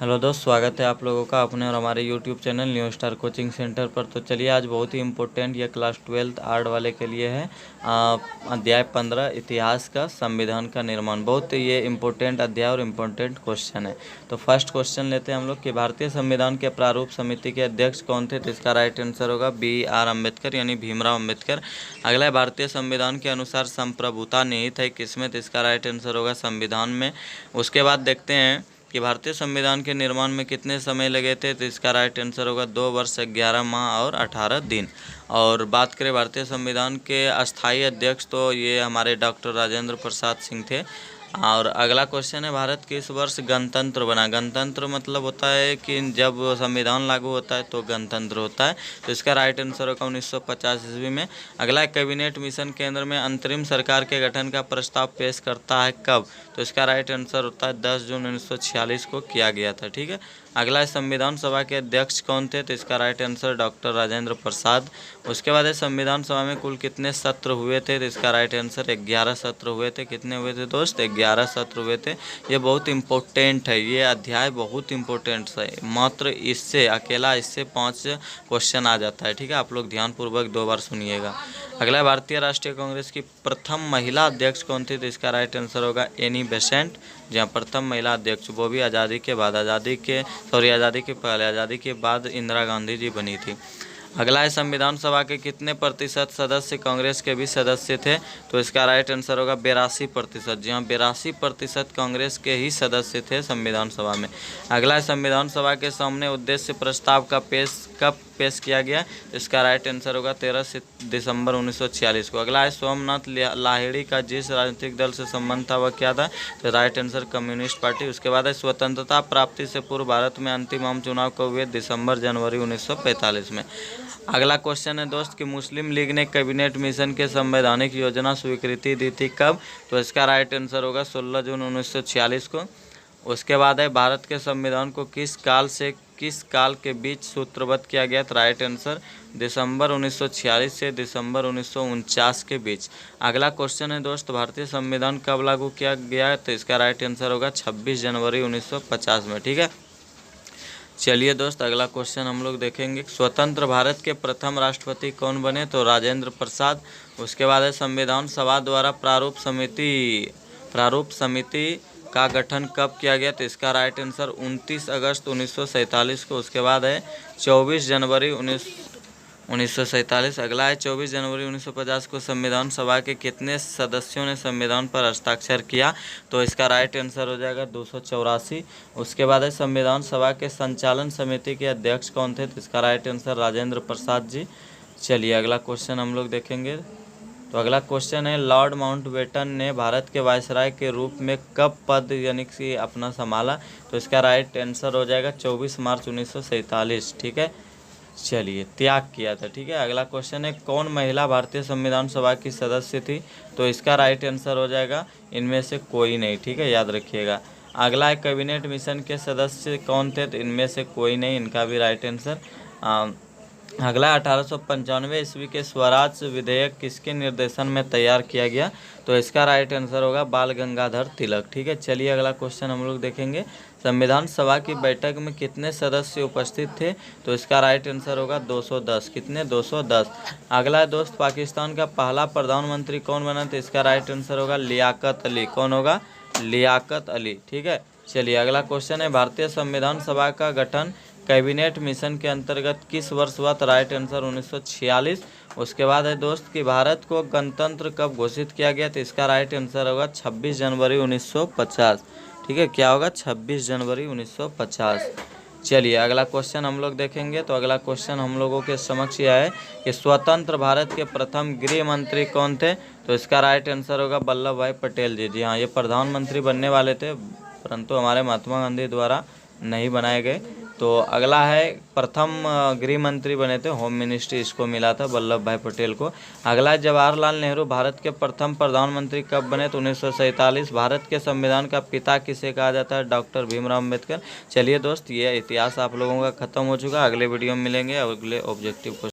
Hello दोस्त, स्वागत है आप लोगों का अपने और हमारे YouTube channel new star coaching centre पर। तो चलिए, आज बहुत ही इम्पोर्टेंट ये क्लास 12th आर्ट वाले के लिए है। अध्याय 15 इतिहास का संविधान का निर्माण। बहुत ये इम्पोर्टेंट अध्याय और इम्पोर्टेंट क्वेश्चन है। तो फर्स्ट क्वेश्चन लेते हैं हम लोग कि भारतीय संविधान के प्रारूप समिति के अध्यक्ष कौन थे। तो इसका राइट आंसर होगा BR अम्बेडकर यानी भीमराव अम्बेडकर। अगला है, भारतीय संविधान के अनुसार संप्रभुता निहित है किसमें। तो इसका राइट आंसर होगा संविधान में। उसके बाद देखते हैं कि भारतीय संविधान के निर्माण में कितने समय लगे थे। तो इसका राइट आंसर होगा 2 वर्ष 11 माह और 18 दिन। और बात करें भारतीय संविधान के अस्थाई अध्यक्ष, तो ये हमारे डॉक्टर राजेंद्र प्रसाद सिंह थे। और अगला क्वेश्चन है, भारत किस वर्ष गणतंत्र बना। गणतंत्र मतलब होता है कि जब संविधान लागू होता है तो गणतंत्र होता है। तो इसका राइट आंसर होगा 1950 ईस्वी में। अगला है, कैबिनेट मिशन केंद्र में अंतरिम सरकार के गठन का प्रस्ताव पेश करता है कब। तो इसका राइट आंसर होता है 10 जून 1946 को किया गया था। ठीक है। अगला है, संविधान सभा के अध्यक्ष कौन थे। तो इसका right answer doctor Rajendra Prasad. उसके बाद है, संविधान सभा में कुल कितने सत्र हुए थे। तो इसका राइट आंसर 11 सत्र हुए थे। कितने हुए थे दोस्त, 11 सत्र हुए थे। ये बहुत इम्पोर्टेंट है, ये अध्याय बहुत इम्पोर्टेंट है। मात्र इससे अकेला इससे 5 क्वेश्चन आ जाता है। ठीक है, आप लोग ध्यानपूर्वक 2 बार सुनिएगा। अगला, भारतीय राष्ट्रीय कांग्रेस की प्रथम महिला अध्यक्ष कौन थी। तो इसका राइट आंसर होगा एनी बेसेंट। जहाँ प्रथम महिला अध्यक्ष वो भी आज़ादी के पहले, आज़ादी के बाद इंदिरा गांधी जी बनी थी। अगला है, संविधान सभा के कितने प्रतिशत सदस्य कांग्रेस के भी सदस्य थे। तो इसका राइट आंसर होगा 82%। जी हाँ, 82% कांग्रेस के ही सदस्य थे संविधान सभा में। अगला है, संविधान सभा के सामने उद्देश्य प्रस्ताव का कब पेश किया गया। इसका राइट आंसर होगा 13 दिसंबर 1946 को। अगला है, सोमनाथ लाहिड़ी का जिस राजनीतिक दल से संबंध था वह क्या था। तो राइट आंसर कम्युनिस्ट पार्टी। उसके बाद है, स्वतंत्रता प्राप्ति से पूर्व भारत में अंतिम आम चुनाव कब हुए। दिसंबर जनवरी 1945 में। अगला क्वेश्चन है दोस्त कि मुस्लिम लीग ने कैबिनेट मिशन के संवैधानिक योजना स्वीकृति दी थी कब। तो इसका राइट आंसर होगा 16 जून 1946 को। उसके बाद है, भारत के संविधान को किस काल के बीच सूत्रबद्ध किया गया। तो राइट आंसर दिसंबर 1946 से दिसंबर 1949 के बीच। अगला क्वेश्चन है दोस्त, भारतीय संविधान कब लागू किया गया। तो इसका राइट आंसर होगा 26 जनवरी 1950 में। ठीक है। चलिए दोस्त, अगला क्वेश्चन हम लोग देखेंगे, स्वतंत्र भारत के प्रथम राष्ट्रपति कौन बने। तो राजेंद्र प्रसाद। उसके बाद है, संविधान सभा द्वारा प्रारूप समिति का गठन कब किया गया। तो इसका राइट आंसर 29 अगस्त 1947 को। उसके बाद है, 24 जनवरी 1947। अगला है, 24 जनवरी 1950 को संविधान सभा के कितने सदस्यों ने संविधान पर हस्ताक्षर किया। तो इसका राइट आंसर हो जाएगा 284। उसके बाद है, संविधान सभा के संचालन समिति के अध्यक्ष कौन थे। तो इसका राइट आंसर राजेंद्र प्रसाद जी। चलिए, अगला क्वेश्चन हम लोग देखेंगे। तो अगला क्वेश्चन है, लॉर्ड माउंटबेटन ने भारत के वायसराय के रूप में कब पद यानी कि अपना संभाला। तो इसका राइट आंसर हो जाएगा 24 मार्च 1947। ठीक है। चलिए, त्याग किया था। ठीक है। अगला क्वेश्चन है, कौन महिला भारतीय संविधान सभा की सदस्य थी। तो इसका राइट आंसर हो जाएगा इनमें से कोई नहीं। ठीक है, याद रखिएगा। अगला है, कैबिनेट मिशन के सदस्य कौन थे। तो इनमें से कोई नहीं, इनका भी राइट आंसर। अगला, 1895 ईस्वी के स्वराज विधेयक किसके निर्देशन में तैयार किया गया। तो इसका राइट आंसर होगा बाल गंगाधर तिलक। ठीक है। चलिए, अगला क्वेश्चन हम लोग देखेंगे, संविधान सभा की बैठक में कितने सदस्य उपस्थित थे। तो इसका राइट आंसर होगा 210। कितने, 210। अगला दोस्त, पाकिस्तान का पहला प्रधानमंत्री कौन बना। तो इसका राइट आंसर होगा लियाकत अली। कौन होगा, लियाकत अली। ठीक है। चलिए, अगला क्वेश्चन है, भारतीय संविधान सभा का गठन कैबिनेट मिशन के अंतर्गत किस वर्ष हुआ। तो राइट आंसर 1946। उसके बाद है दोस्त कि भारत को गणतंत्र कब घोषित किया गया। तो इसका राइट आंसर होगा 26 जनवरी 1950। ठीक है, क्या होगा, 26 जनवरी 1950। चलिए, अगला क्वेश्चन हम लोग देखेंगे। तो अगला क्वेश्चन हम लोगों के समक्ष यह है कि स्वतंत्र भारत के प्रथम गृह मंत्री कौन थे। तो इसका राइट आंसर होगा वल्लभ भाई पटेल जी। जी हाँ, ये प्रधानमंत्री बनने वाले थे, परंतु हमारे महात्मा गांधी द्वारा नहीं बनाए गए। तो अगला है, प्रथम गृह मंत्री बने थे, होम मिनिस्ट्री इसको मिला था वल्लभ भाई पटेल को। अगला है, जवाहरलाल नेहरू भारत के प्रथम प्रधानमंत्री कब बने। तो 1947। भारत के संविधान का पिता किसे कहा जाता है। डॉक्टर भीमराव अम्बेडकर। चलिए दोस्त, ये इतिहास आप लोगों का खत्म हो चुका। अगले वीडियो में मिलेंगे अगले ऑब्जेक्टिव को।